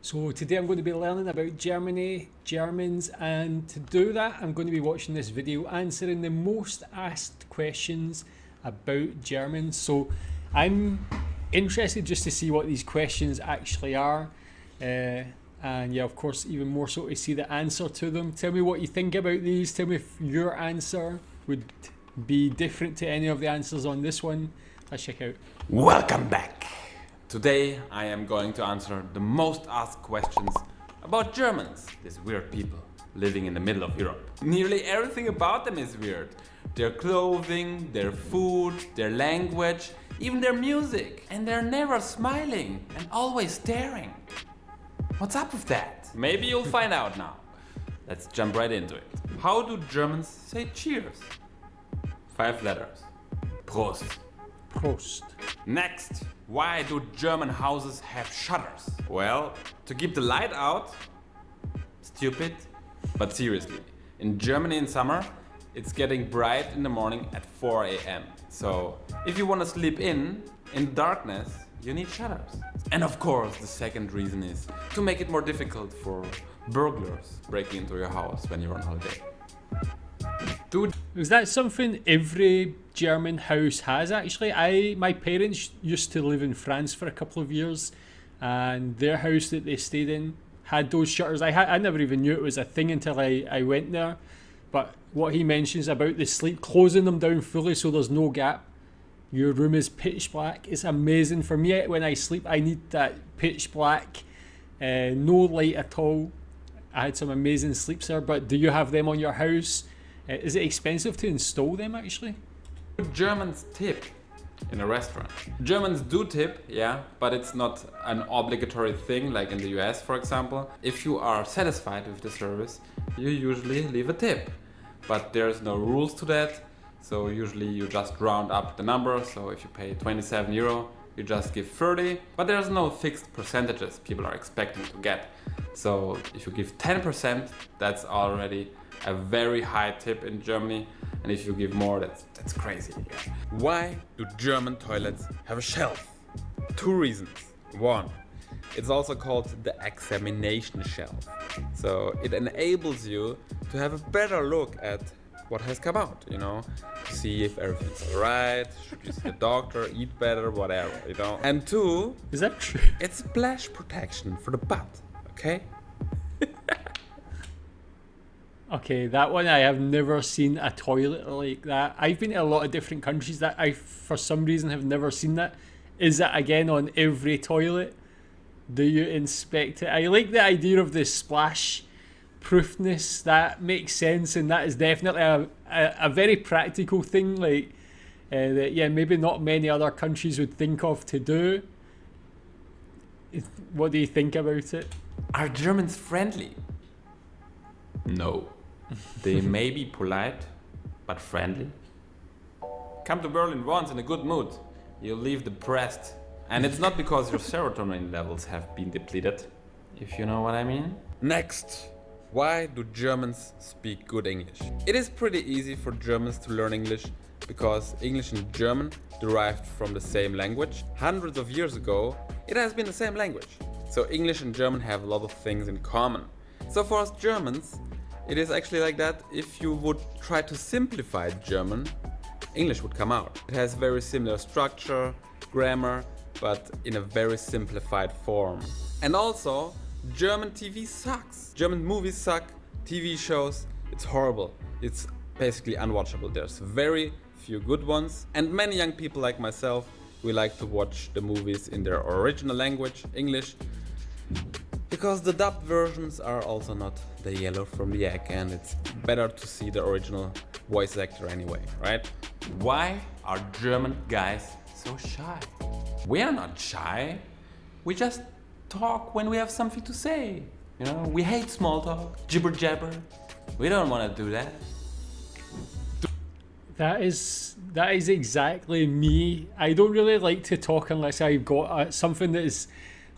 So today I'm going to be learning about Germany, Germans, and to do that I'm going to be watching this video answering the most asked questions about Germans. So I'm interested just to see what these questions actually are, and yeah, of course, even more so to see the answer to them. Tell me what you think about these. Tell me if your answer would be different to any of the answers on this one. Let's check out. Welcome back! Today I am going to answer the most asked questions about Germans, these weird people living in the middle of Europe. Nearly everything about them is weird. Their clothing, their food, their language, even their music. And they're never smiling and always staring. What's up with that? Maybe you'll find out now. Let's jump right into it. How do Germans say cheers? 5 letters. Prost. Prost. Next, why do German houses have shutters? Well, to keep the light out. Stupid, but seriously. In Germany in summer, it's getting bright in the morning at 4 a.m. So, if you want to sleep in the darkness, you need shutters. And of course, the second reason is to make it more difficult for burglars breaking into your house when you're on holiday. Dude, is that something every German house has actually? My parents used to live in France for a couple of years, and their house that they stayed in had those shutters. I never even knew it was a thing until I went there. But what he mentions about the sleep, closing them down fully so there's no gap, your room is pitch black. It's amazing. For me, when I sleep, I need that pitch black, no light at all. I had some amazing sleeps there, but do you have them on your house? Is it expensive to install them actually? Germans tip in a restaurant. Germans do tip, yeah, but it's not an obligatory thing like in the US, for example. If you are satisfied with the service, you usually leave a tip. But there's no rules to that, so usually you just round up the number. So if you pay 27 euro, you just give 30, but there's no fixed percentages people are expecting to get. So if you give 10%, that's already a very high tip in Germany, and if you give more, that's crazy. Yeah. Why do German toilets have a shelf? 2 reasons. 1, it's also called the examination shelf. So it enables you to have a better look at what has come out, you know, see if everything's alright, should you see a doctor, eat better, whatever, you know. And 2, is that true? It's splash protection for the butt, okay? Okay, that one I have never seen a toilet like that. I've been to a lot of different countries that I, for some reason, have never seen that. Is that again on every toilet? Do you inspect it? I like the idea of the splash proofness. That makes sense, and that is definitely a very practical thing. Like that, yeah, maybe not many other countries would think of to do. What do you think about it? Are Germans friendly? No. They may be polite, but friendly. Come to Berlin once in a good mood. You'll leave depressed. And it's not because your serotonin levels have been depleted, if you know what I mean. Next. Why do Germans speak good English? It is pretty easy for Germans to learn English because English and German derived from the same language. Hundreds of years ago, it has been the same language. So English and German have a lot of things in common. So for us Germans, it is actually like that. If you would try to simplify German, English would come out. It has very similar structure, grammar, but in a very simplified form. And also, German TV sucks. German movies suck, TV shows, it's horrible. It's basically unwatchable. There's very few good ones. And many young people like myself, we like to watch the movies in their original language, English, because the dubbed versions are also not the yellow from the egg, and it's better to see the original voice actor anyway, right? Why are German guys so shy? We are not shy. We just talk when we have something to say. You know, we hate small talk, jibber jabber. We don't want to do that. That is exactly me. I don't really like to talk unless I've got something that is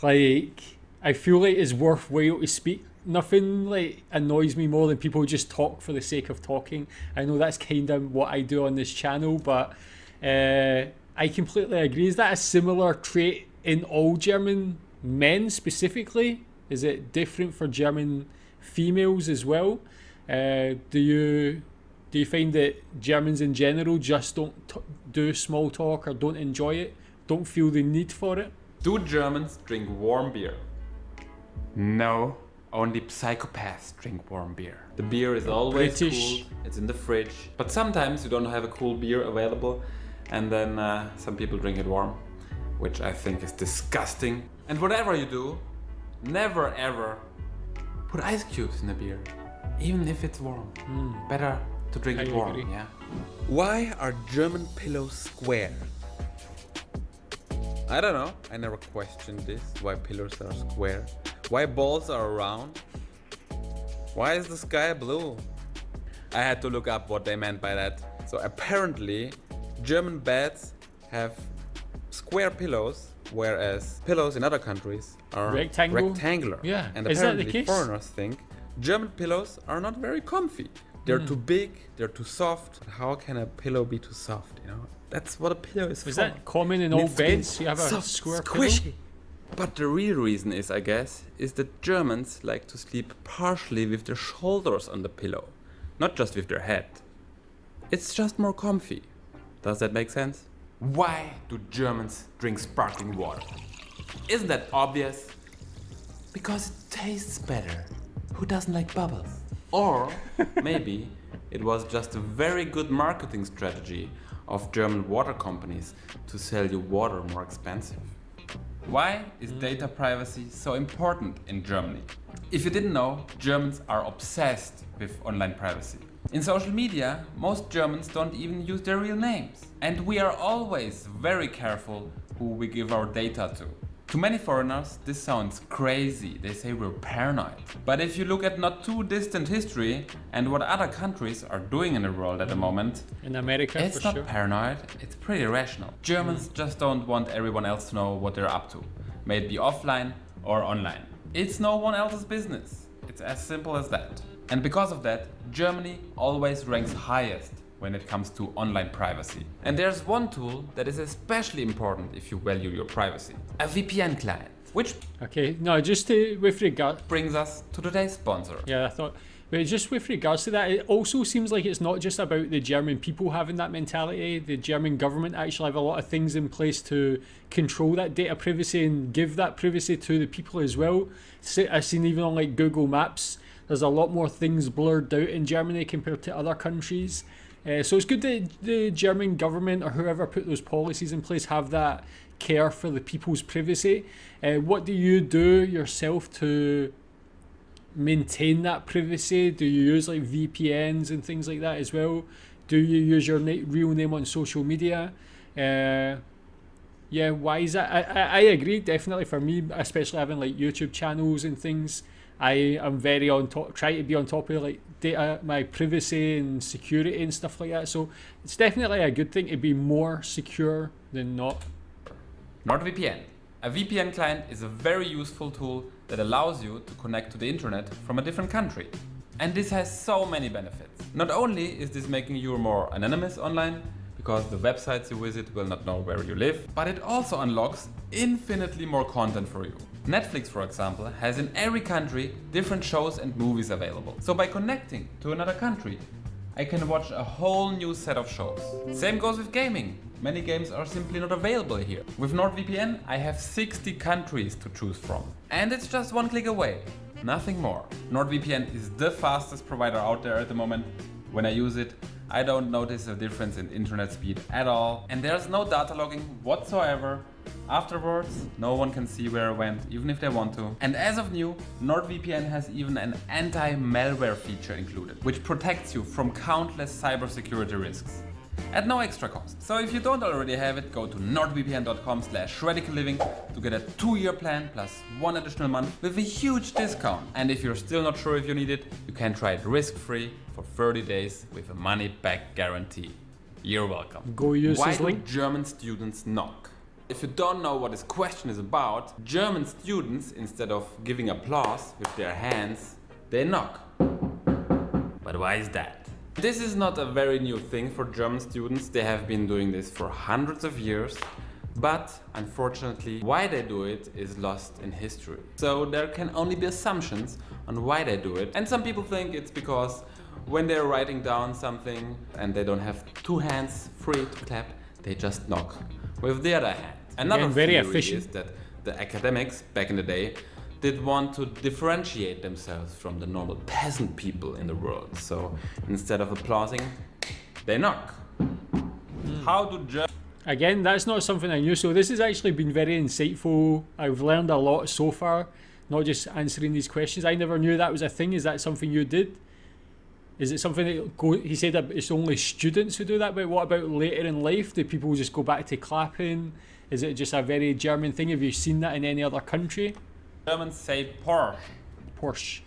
like I feel like is worthwhile to speak. Nothing like annoys me more than people who just talk for the sake of talking. I know that's kind of what I do on this channel, but I completely agree. Is that a similar trait in all German men specifically? Is it different for German females as well? Do you find that Germans in general just don't do small talk or don't enjoy it, don't feel the need for it? Do Germans drink warm beer? No, only psychopaths drink warm beer. The beer is always British. cool, it's in the fridge, but sometimes you don't have a cool beer available, and then some people drink it warm, which I think is disgusting. And whatever you do, never ever put ice cubes in a beer, even if it's warm. Better to drink it warm, agree. yeah. Why are German pillows square? I don't know. I never questioned this. Why pillows are square? Why balls are round? Why is the sky blue? I had to look up what they meant by that. So apparently, German beds have square pillows, whereas pillows in other countries are rectangular. Yeah. And Is that the apparently case? foreigners think German pillows are not very comfy. They're too big, they're too soft. How can a pillow be too soft, you know? That's what a pillow is for. Is that common in all Needs to be beds? You have a soft, square squishy. pillow? But the real reason is, I guess, is that Germans like to sleep partially with their shoulders on the pillow, not just with their head. It's just more comfy. Does that make sense? Why do Germans drink sparkling water? Isn't that obvious? Because it tastes better. Who doesn't like bubbles? Or maybe it was just a very good marketing strategy of German water companies to sell you water more expensive. Why is data privacy so important in Germany? If you didn't know, Germans are obsessed with online privacy. In social media, most Germans don't even use their real names. And we are always very careful who we give our data to. To many foreigners, this sounds crazy. They say we're paranoid. But if you look at not too distant history and what other countries are doing in the world at the moment, In America, it's for not sure. paranoid, it's pretty rational. Germans just don't want everyone else to know what they're up to, may it be offline or online. It's no one else's business. It's as simple as that. And because of that, Germany always ranks highest when it comes to online privacy. And there's one tool that is especially important if you value your privacy: a VPN client. Which Okay, no, just with regard. brings us to today's sponsor. Yeah, I thought. But just with regards to that, it also seems like it's not just about the German people having that mentality. The German government actually have a lot of things in place to control that data privacy and give that privacy to the people as well. I've seen even on like Google Maps, there's a lot more things blurred out in Germany compared to other countries. So it's good that the German government or whoever put those policies in place have that care for the people's privacy. What do you do yourself to maintain that privacy? Do you use like VPNs and things like that as well? Do you use your real name on social media? Yeah, why is that? I agree, definitely for me, especially having like YouTube channels and things, I am very on top, try to be on top of like data, my privacy and security and stuff like that. So it's definitely a good thing to be more secure than not. NordVPN. A VPN client is a very useful tool that allows you to connect to the internet from a different country. And this has so many benefits. Not only is this making you more anonymous online, because the websites you visit will not know where you live, but it also unlocks infinitely more content for you. Netflix, for example, has in every country different shows and movies available. So by connecting to another country, I can watch a whole new set of shows. Same goes with gaming. Many games are simply not available here. With NordVPN, I have 60 countries to choose from. And it's just one click away. Nothing more. NordVPN is the fastest provider out there at the moment. When I use it, I don't notice a difference in internet speed at all. And there's no data logging whatsoever. Afterwards, no one can see where I went, even if they want to. And as of new, NordVPN has even an anti-malware feature included, which protects you from countless cybersecurity risks at no extra cost. So if you don't already have it, go to nordvpn.com/radicalliving to get a 2-year plan plus 1 additional month with a huge discount. And if you're still not sure if you need it, you can try it risk-free for 30 days with a money-back guarantee. You're welcome. Go use Why this do link. German students knock? If you don't know what this question is about, German students, instead of giving applause with their hands, they knock. But why is that? This is not a very new thing for German students. They have been doing this for hundreds of years. But unfortunately, why they do it is lost in history. So there can only be assumptions on why they do it. And some people think it's because when they're writing down something and they don't have two hands free to clap, they just knock with the other hand. Another Again, very theory efficient. is that the academics back in the day did want to differentiate themselves from the normal peasant people in the world. So instead of applauding, they knock. How do Germans... Again, that's not something I knew, so this has actually been very insightful. I've learned a lot so far, not just answering these questions. I never knew that was a thing. Is that something you did? Is it something that he said that it's only students who do that, but what about later in life? Do people just go back to clapping? Is it just a very German thing? Have you seen that in any other country? Germans say Porsche. Porsche.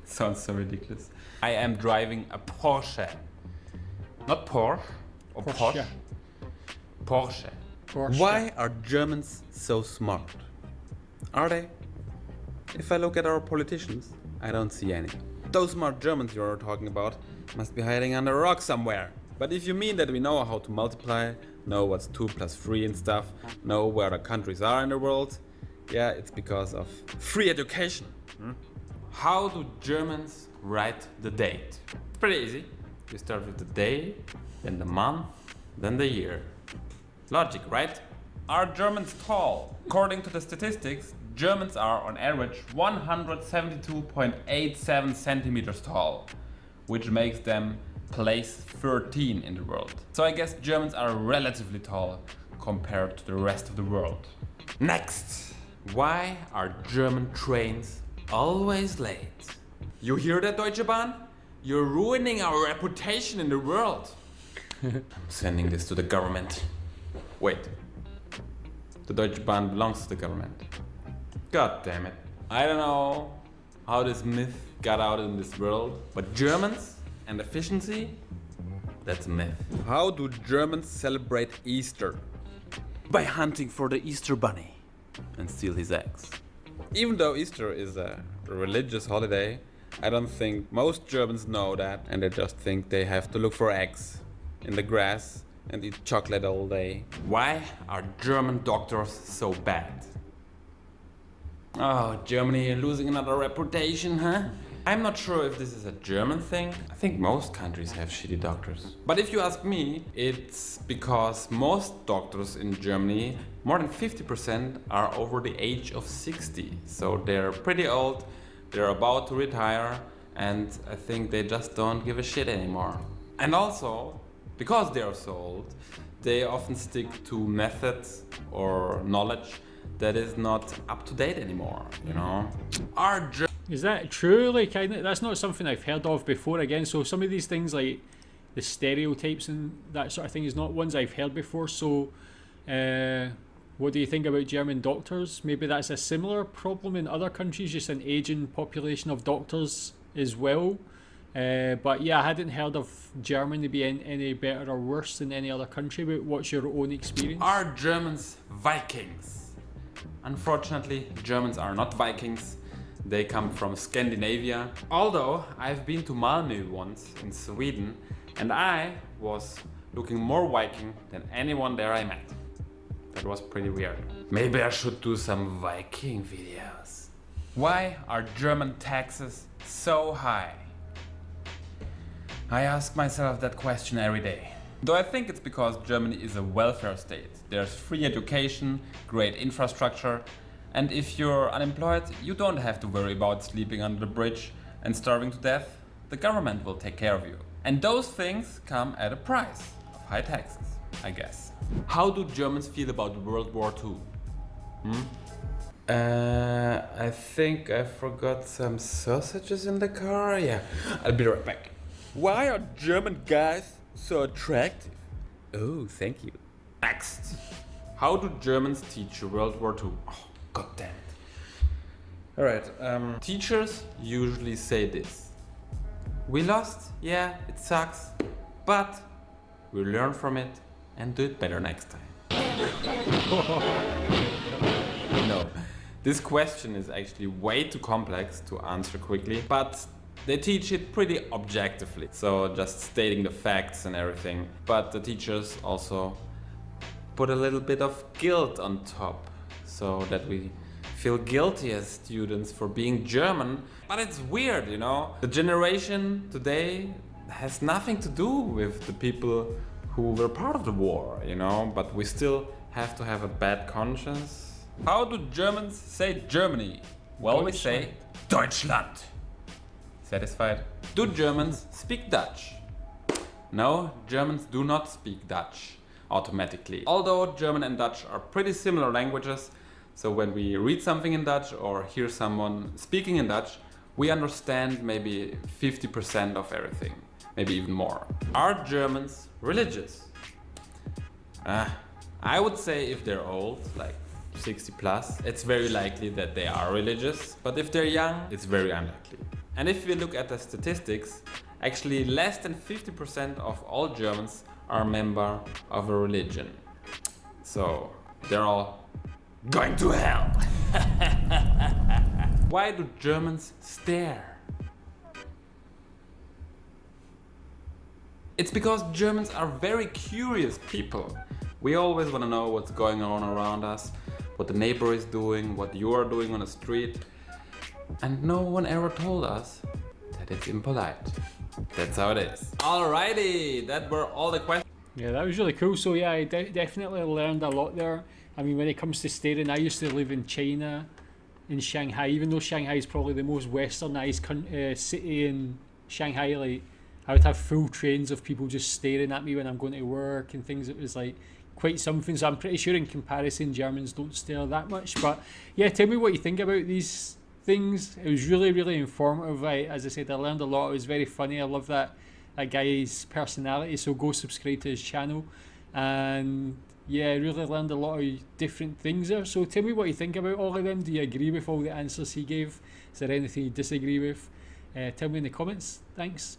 Sounds so ridiculous. I am driving a Porsche. Not Porsche or Porsche. Porsche. Porsche. Why are Germans so smart? Are they? If I look at our politicians, I don't see any. Those smart Germans you're talking about must be hiding under a rock somewhere. But if you mean that we know how to multiply, know what's 2 plus 3 and stuff, know where the countries are in the world, yeah, it's because of free education. How do Germans write the date? It's pretty easy. You start with the day, then the month, then the year. Logic, right? Are Germans tall? According to the statistics, Germans are on average 172.87 centimeters tall, which makes them place 13 in the world. So I guess Germans are relatively tall compared to the rest of the world. Next! Why are German trains always late? You hear that, Deutsche Bahn? You're ruining our reputation in the world. I'm sending this to the government. Wait. The Deutsche Bahn belongs to the government. God damn it. I don't know how this myth got out in this world, but Germans and efficiency, that's a myth. How do Germans celebrate Easter? By hunting for the Easter bunny and steal his eggs. Even though Easter is a religious holiday, I don't think most Germans know that, and they just think they have to look for eggs in the grass and eat chocolate all day. Why are German doctors so bad? Oh, Germany losing another reputation, huh? I'm not sure if this is a German thing. I think most countries have shitty doctors. But if you ask me, it's because most doctors in Germany, more than 50%, are over the age of 60. So they're pretty old, they're about to retire, and I think they just don't give a shit anymore. And also, because they are so old, they often stick to methods or knowledge that is not up to date anymore, you know? Is that true? Like, that's not something I've heard of before. Again, so some of these things like the stereotypes and that sort of thing is not ones I've heard before. So, what do you think about German doctors? Maybe that's a similar problem in other countries, just an aging population of doctors as well. But yeah, I hadn't heard of Germany being any better or worse than any other country. But what's your own experience? Are Germans Vikings? Unfortunately, Germans are not Vikings. They come from Scandinavia. Although I've been to Malmö once in Sweden, and I was looking more Viking than anyone there I met. That was pretty weird. Maybe I should do some Viking videos. Why are German taxes so high? I ask myself that question every day. Though I think it's because Germany is a welfare state. There's free education, great infrastructure, and if you're unemployed, you don't have to worry about sleeping under the bridge and starving to death. The government will take care of you. And those things come at a price of high taxes, I guess. How do Germans feel about World War II? I think I forgot some sausages in the car. Yeah, I'll be right back. Why are German guys so attractive? Oh, thank you. Next. How do Germans teach World War II? Oh, God damn it. Alright, teachers usually say this. We lost, yeah, it sucks, but we learn from it and do it better next time. No, this question is actually way too complex to answer quickly, but they teach it pretty objectively, so just stating the facts and everything. But the teachers also put a little bit of guilt on top, so that we feel guilty as students for being German. But it's weird, you know? The generation today has nothing to do with the people who were part of the war, you know? But we still have to have a bad conscience. How do Germans say Germany? Well, we say Deutschland. Satisfied? Do Germans speak Dutch? No, Germans do not speak Dutch automatically. Although German and Dutch are pretty similar languages, so when we read something in Dutch or hear someone speaking in Dutch, we understand maybe 50% of everything, maybe even more. Are Germans religious? I would say if they're old, like 60 plus, it's very likely that they are religious, but if they're young, it's very unlikely. And if we look at the statistics, actually less than 50% of all Germans are a member of a religion. So they're all going to hell. Why do Germans stare? It's because Germans are very curious people. We always want to know what's going on around us, what the neighbor is doing, what you are doing on the street. And no one ever told us that it's impolite. That's how it is. Alrighty, that were all the questions. Yeah, that was really cool. So yeah, I definitely learned a lot there. I mean, when it comes to staring, I used to live in China, in Shanghai, even though Shanghai is probably the most westernized city in Shanghai. Like, I would have full trains of people just staring at me when I'm going to work and things. It was like quite something. So I'm pretty sure in comparison, Germans don't stare that much. But yeah, tell me what you think about these things. It was really, really informative. As I said, I learned a lot. It was very funny. I love that guy's personality. So go subscribe to his channel. And yeah, I really learned a lot of different things there. So tell me what you think about all of them. Do you agree with all the answers he gave? Is there anything you disagree with? Tell me in the comments. Thanks.